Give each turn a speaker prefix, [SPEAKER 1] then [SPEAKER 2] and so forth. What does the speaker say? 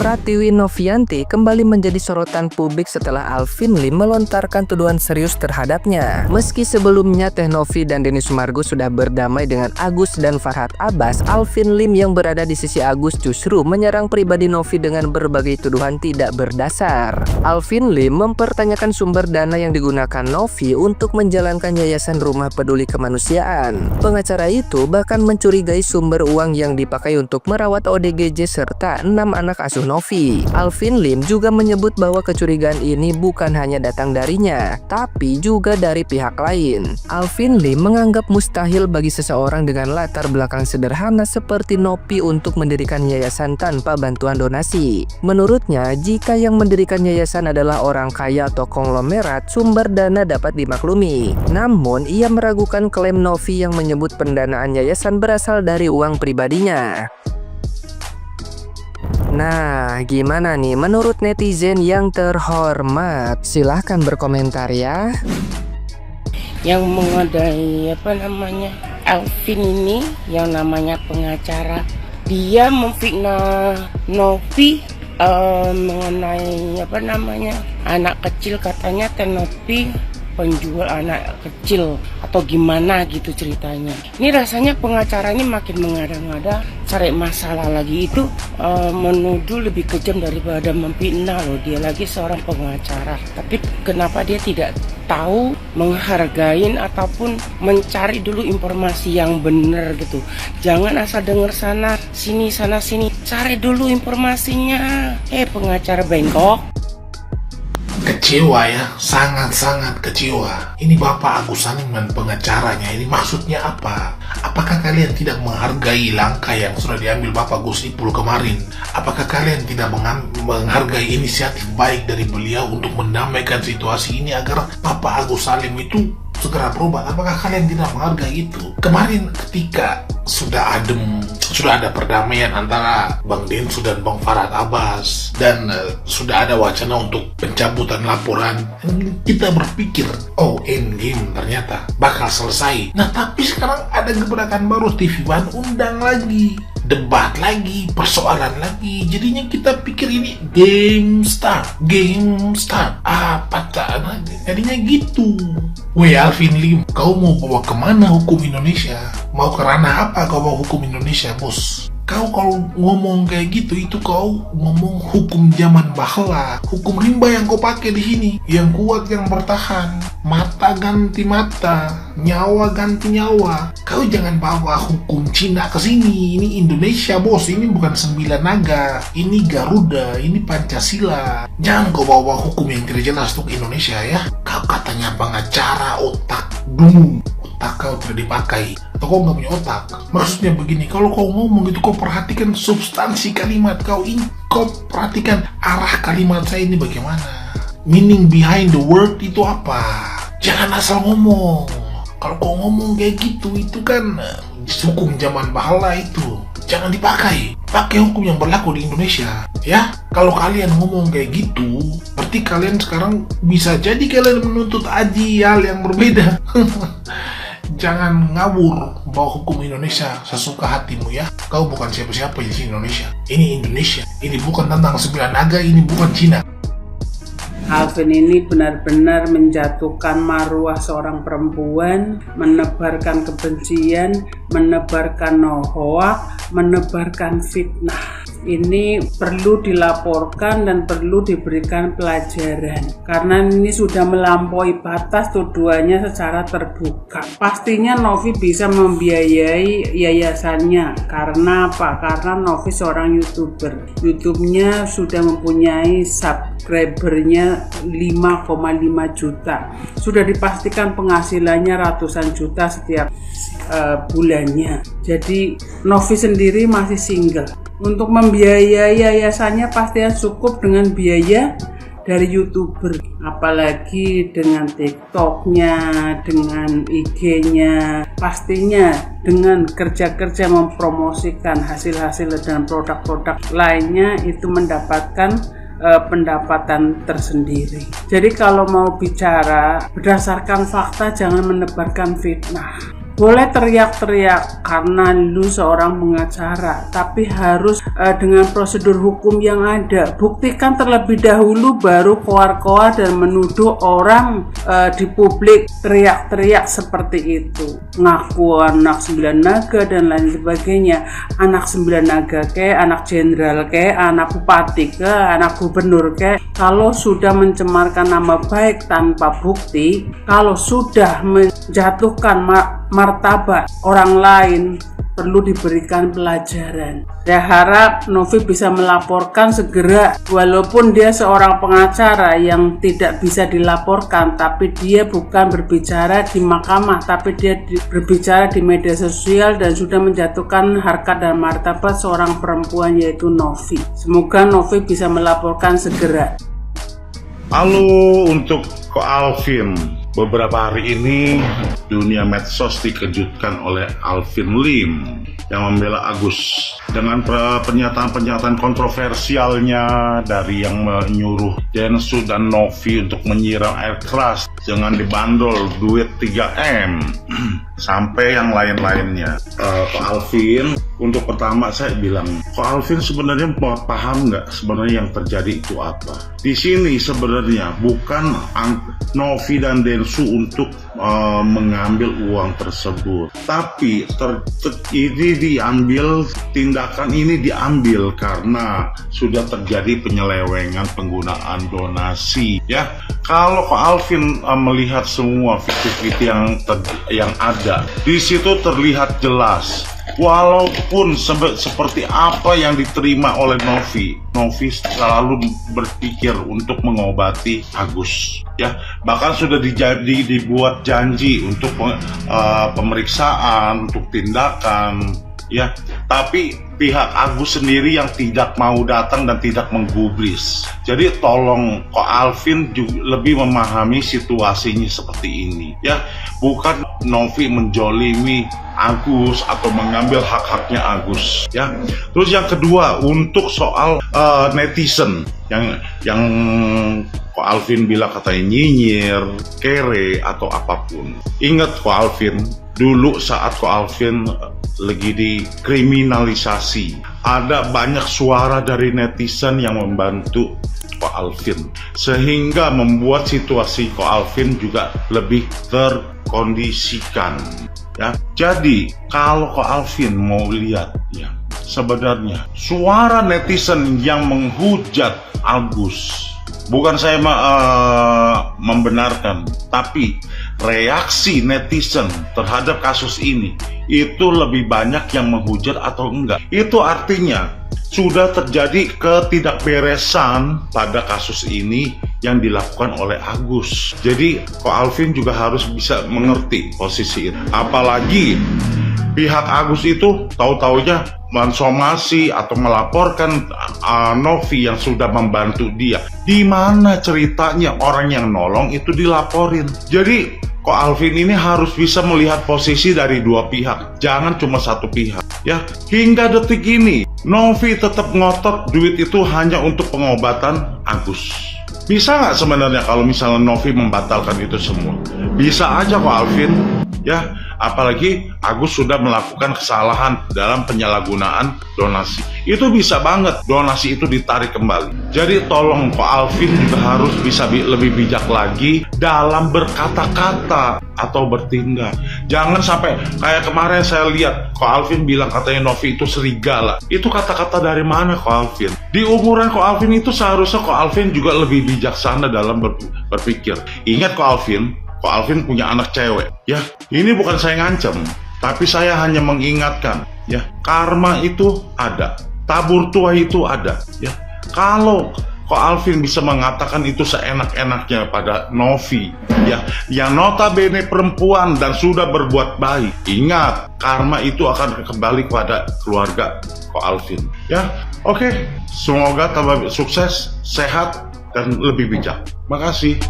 [SPEAKER 1] Pratiwi Novianti kembali menjadi sorotan publik setelah Alvin Lim melontarkan tuduhan serius terhadapnya. Meski sebelumnya Teh Novi dan Denny Sumargo sudah berdamai dengan Agus dan Farhad Abbas, Alvin Lim yang berada di sisi Agus justru menyerang pribadi Novi dengan berbagai tuduhan tidak berdasar. Alvin Lim mempertanyakan sumber dana yang digunakan Novi untuk menjalankan Yayasan Rumah Peduli Kemanusiaan. Pengacara itu bahkan mencurigai sumber uang yang dipakai untuk merawat ODGJ serta 6 anak asuh Novi. Alvin Lim juga menyebut bahwa kecurigaan ini bukan hanya datang darinya, tapi juga dari pihak lain. Alvin Lim menganggap mustahil bagi seseorang dengan latar belakang sederhana seperti Novi untuk mendirikan yayasan tanpa bantuan donasi. Menurutnya, jika yang mendirikan yayasan adalah orang kaya atau konglomerat, sumber dana dapat dimaklumi. Namun, ia meragukan klaim Novi yang menyebut pendanaan yayasan berasal dari uang pribadinya. Nah, gimana nih menurut netizen yang terhormat? Silahkan berkomentar ya.
[SPEAKER 2] Yang mengadai Alvin ini yang namanya pengacara, dia memfitnah Novi mengenai anak kecil, katanya Teh Novi penjual anak kecil atau gimana gitu ceritanya. Ini rasanya pengacara ini makin mengada-ngada cari masalah lagi, itu menuduh lebih kejam daripada memfitnah loh. Dia lagi seorang pengacara, tapi kenapa dia tidak tahu menghargain ataupun mencari dulu informasi yang benar gitu. Jangan asal dengar sana sini, cari dulu informasinya. Pengacara bengkok.
[SPEAKER 3] Kecewa ya, sangat-sangat kecewa. Ini Bapak Agus Salim pengacaranya, ini maksudnya apa? Apakah kalian tidak menghargai langkah yang sudah diambil Bapak Gus Ipul kemarin? Apakah kalian tidak menghargai inisiatif baik dari beliau untuk mendamaikan situasi ini agar Bapak Agus Salim itu segera berubah? Apakah kalian tidak menghargai itu? Kemarin ketika sudah ada perdamaian antara Bang Densu dan Bang Farhad Abbas dan sudah ada wacana untuk pencabutan laporan, kita berpikir endgame ternyata bakal selesai. Nah, tapi sekarang ada gebrakan baru, TV One undang lagi, debat lagi, persoalan lagi. Jadinya kita pikir ini game start apa tak? Jadinya gitu. Weh Alvin Lim, kau mau bawa kemana hukum Indonesia? Mau ke ranah apa kau bawa hukum Indonesia, bos? Kau kalau ngomong kayak gitu, itu kau ngomong hukum zaman bahla, hukum rimba yang kau pakai di sini, yang kuat yang bertahan, mata ganti mata, nyawa ganti nyawa. Kau jangan bawa hukum Cina ke sini. Ini Indonesia, bos. Ini bukan 9 naga, ini Garuda, ini Pancasila. Jangan kau bawa hukum yang tidak jelas untuk Indonesia ya. Kau katanya pengacara, otak dungu, otak kau tidak dipakai, atau kau nggak punya otak. Maksudnya begini, kalau kau ngomong itu kau perhatikan substansi kalimat kau ini, kau perhatikan arah kalimat saya ini bagaimana, meaning behind the word itu apa. Jangan asal ngomong. Kalau kau ngomong kayak gitu, itu kan hukum zaman bahla itu jangan dipakai. Pakai hukum yang berlaku di Indonesia ya. Kalau kalian ngomong kayak gitu, berarti kalian sekarang bisa jadi kalian menuntut Aji hal yang berbeda. Jangan ngawur bawa hukum Indonesia sesuka hatimu ya. Kau bukan siapa-siapa di Indonesia. Ini Indonesia. Ini bukan tentang 9 naga, ini bukan Cina.
[SPEAKER 4] Alvin ini benar-benar menjatuhkan maruah seorang perempuan, menebarkan kebencian, menebarkan hoak, menebarkan fitnah. Ini perlu dilaporkan dan perlu diberikan pelajaran, karena ini sudah melampaui batas tuduhannya secara terbuka. Pastinya Novi bisa membiayai yayasannya. Karena apa? Karena Novi seorang YouTuber. YouTube-nya sudah mempunyai subscribernya 5,5 juta. Sudah dipastikan penghasilannya ratusan juta setiap bulannya. Jadi Novi sendiri masih single. Untuk membiayai yayasannya pasti cukup dengan biaya dari YouTuber, apalagi dengan TikTok-nya, dengan IG-nya, pastinya dengan kerja-kerja mempromosikan hasil-hasil dan produk-produk lainnya itu mendapatkan pendapatan tersendiri. Jadi kalau mau bicara berdasarkan fakta, jangan menebarkan fitnah. Boleh teriak-teriak karena lu seorang pengacara, tapi harus dengan prosedur hukum yang ada. Buktikan terlebih dahulu baru koar-koar dan menuduh orang di publik teriak-teriak seperti itu. Ngaku anak 9 naga dan lain sebagainya. Anak 9 naga ke, anak jenderal ke, anak bupati ke, anak gubernur ke. Kalau sudah mencemarkan nama baik tanpa bukti, kalau sudah menjatuhkan martabat orang lain, perlu diberikan pelajaran. Saya harap Novi bisa melaporkan segera, walaupun dia seorang pengacara yang tidak bisa dilaporkan, tapi dia bukan berbicara di mahkamah, tapi dia berbicara di media sosial dan sudah menjatuhkan harkat dan martabat seorang perempuan, yaitu Novi. Semoga Novi bisa melaporkan segera.
[SPEAKER 5] Halo untuk Ko Alvin. Beberapa hari ini dunia medsos dikejutkan oleh Alvin Lim yang membela Agus dengan pernyataan-pernyataan kontroversialnya, dari yang menyuruh Densu dan Novi untuk menyiram air keras dengan dibandol duit 3M sampai yang lain-lainnya. Ko Alvin, untuk pertama saya bilang, Ko Alvin sebenarnya paham nggak sebenarnya yang terjadi itu apa? Di sini sebenarnya bukan Novi dan Densu untuk mengambil uang tersebut, tapi tindakan ini diambil karena sudah terjadi penyelewengan penggunaan donasi. Ya, kalau Ko Alvin melihat semua video-video yang ada, di situ terlihat jelas. Walaupun seperti apa yang diterima oleh Novi selalu berpikir untuk mengobati Agus. Ya, bahkan sudah dibuat janji untuk pemeriksaan, untuk tindakan. Ya, tapi pihak Agus sendiri yang tidak mau datang dan tidak menggubris. Jadi tolong Ko Alvin juga lebih memahami situasinya seperti ini. Ya, bukan Novi menjolimi Agus atau mengambil hak-haknya Agus. Ya, terus yang kedua untuk soal netizen yang Ko Alvin bilang katanya nyinyir, kere atau apapun. Ingat Ko Alvin, dulu saat Ko Alvin lagi dikriminalisasi, ada banyak suara dari netizen yang membantu Ko Alvin, sehingga membuat situasi Ko Alvin juga lebih terkondisikan. Ya, jadi kalau Ko Alvin mau lihat, ya, sebenarnya suara netizen yang menghujat Agus, bukan saya membenarkan, tapi reaksi netizen terhadap kasus ini itu lebih banyak yang menghujat atau enggak. Itu artinya sudah terjadi ketidakberesan pada kasus ini yang dilakukan oleh Agus. Jadi Ko Alvin juga harus bisa mengerti posisi itu. Apalagi pihak Agus itu tahu-taunya mensomasi atau melaporkan Novi yang sudah membantu dia. Di mana ceritanya orang yang nolong itu dilaporin? Jadi Ko Alvin ini harus bisa melihat posisi dari dua pihak, jangan cuma satu pihak. Ya, hingga detik ini Novi tetap ngotot duit itu hanya untuk pengobatan Agus. Bisa nggak sebenarnya kalau misalnya Novi membatalkan itu semua? Bisa aja Ko Alvin. Ya, apalagi Agus sudah melakukan kesalahan dalam penyalahgunaan donasi. Itu bisa banget donasi itu ditarik kembali. Jadi tolong Ko Alvin juga harus bisa lebih bijak lagi dalam berkata-kata atau bertindak. Jangan sampai kayak kemarin saya lihat Ko Alvin bilang katanya Novi itu serigala. Itu kata-kata dari mana Ko Alvin? Di umuran Ko Alvin itu seharusnya Ko Alvin juga lebih bijaksana dalam berpikir. Ingat Ko Alvin punya anak cewek. Ya, ini bukan saya ngancam, tapi saya hanya mengingatkan. Ya, karma itu ada, tabur tuai itu ada. Ya, kalau Ko Alvin bisa mengatakan itu seenak-enaknya pada Novi, ya, yang notabene perempuan dan sudah berbuat baik, ingat, karma itu akan kembali kepada keluarga Ko Alvin. Ya, oke. Semoga tambah sukses, sehat, dan lebih bijak. Makasih.